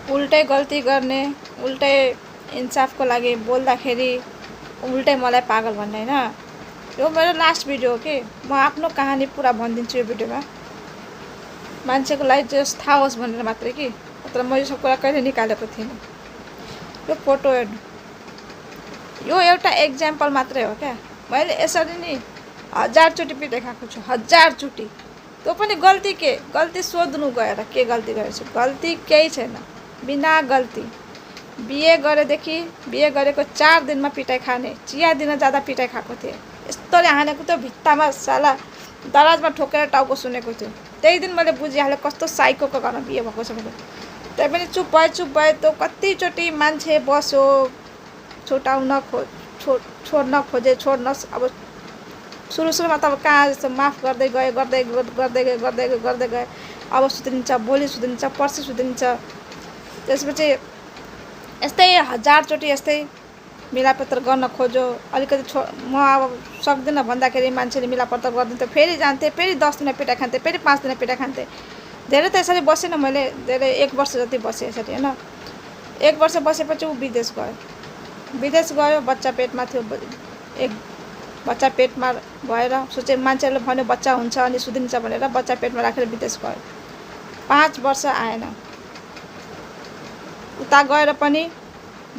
उल्टै गल्ती गर्ने, उल्टै इन्साफको लागि बोल्दाखेरि उल्टै मलाई पागल भन्ने होइन। यो मेरो लास्ट भिडियो हो कि म आफ्नो कहानी पुरा भनिदिन्छु यो भिडियोमा। मान्छेको लागि जस थाहा होस् भनेर मात्रै कि, तर म यो सब कुरा कहिले निकालेको थिइनँ। यो फोटो हेर्नु, यो एउटा एक्जाम्पल मात्रै हो क्या। मैले यसरी नि 1000 चोटि पिटाइ खाएको छु, 1000 चोटि। त्यो पनि गल्ती के? गल्ती सोध्नु गएर के गल्ती गरेछु? गल्ती केही छैन, बिना गल्ती। बिहे गरेको 4 दिनमा पिटाइ खाने, चिया दिन जाँदा पिटाइ खाएको थिएँ। यस्तोले हानेको थियो भित्तामा, साला दराजमा ठोकेर टाउको सुनेको थियो। त्यही दिन मैले बुझिहालेँ कस्तो साइकोको घरमा बिहे भएको छ भने। त्यही पनि चुप भए त्यो कतिचोटि मान्छे बस्यो, छोड्न खोजे, अब सुरुमा त अब कहाँ जस्तो माफ गर्दै गए। अब सुध्रिन्छ, भोलि सुध्रिन्छ, पर्सि सुध्रिन्छ। त्यसपछि यस्तै 1000 चोटि यस्तै मिलापत्र गर्न खोज्यो। अलिकति म अब सक्दिनँ भन्दाखेरि मान्छेले मिलापत्र गरिदिन्थ्यो, फेरि जान्थेँ, फेरि 10 दिन पिटाइ खान्थेँ, फेरि 5 दिन पिटाइ खान्थेँ। धेरै त यसरी बसेन मैले, धेरै 1 वर्ष जति बसेँ यसरी होइन। 1 वर्ष बसेपछि ऊ विदेश गयो। बच्चा पेटमा थियो, एक बच्चा पेटमा भएर सोचे, मान्छेहरूले भन्यो बच्चा हुन्छ अनि सुध्रिन्छ भनेर बच्चा पेटमा राखेर विदेश गयो। 5 वर्ष आएन। उता गएर पनि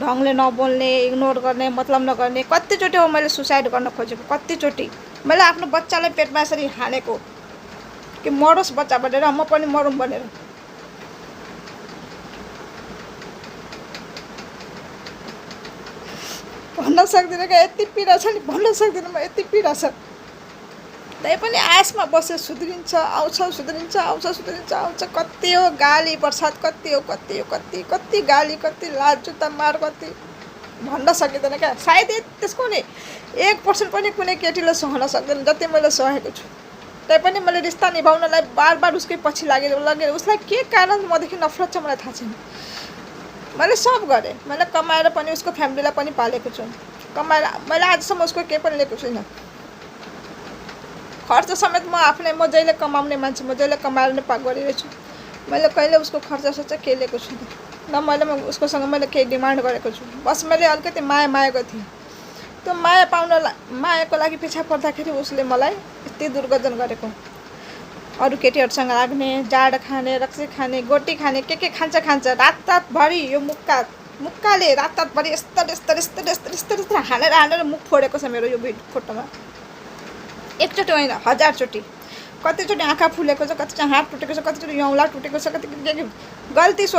ढङ्गले नबोल्ने, इग्नोर गर्ने, मतलब नगर्ने। कतिचोटि हो मैले सुसाइड गर्न खोजेको, कतिचोटि मैले आफ्नो बच्चालाई पेटमा यसरी हानेको कि मरोस् बच्चा भनेर, म पनि मरौँ भनेर। भन्न सक्दिनँ क्या, यति पीडा छ नि, भन्न सक्दिनँ म, यति पीडा छ। त्यही पनि आशमा बसे सुध्रिन्छ, आउँछ। कति हो गाली बर्सात, कति गाली, कति लाज जुत्ता मार, कति भन्न सकिँदैन क्या। सायद त्यसको नि 1% पनि कुनै केटीले सहन सक्दैन जति मैले सहेको छु। त्यही पनि मैले रिस्ता निभाउनलाई बार उसकै पछि लागेर उसलाई के कारण मदेखि नफरत छ मलाई थाहा छैन। मैले सब गरेँ, मैले कमाएर पनि उसको फ्यामिलीलाई पनि पालेको छु। मैले आजसम्म उसको केही पनि लिएको छुइनँ। खर्च समेत म जहिले कमाउने मान्छे, म जहिले कमाएर नै गरिरहेछु। मैले कहिले उसको खर्च केही लिएको छुइनँ, न मैले उसकोसँग मैले केही डिमान्ड गरेको छु। बस मैले अलिकति माया मागेको थिएँ। त्यो मायाको लागि पछि पर्दाखेरि उसले मलाई यति दुर्गजन गरेको। अरू केटीहरूसँग लाग्ने, जाड खाने, रक्सी खाने, गोटी खाने, के खान्छ। रातभरि यो मुक्काले रातभरि यस्तो हानेर मुख फोडेको छ मेरो यो फोटोमा। एकचोटि होइन, 1000 चोटि। कतिचोटि आँखा फुलेको छ, कतिचोटि हात टुटेको छ, कतिचोटि औँला टुटेको छ, कति गल्ती सोध्नु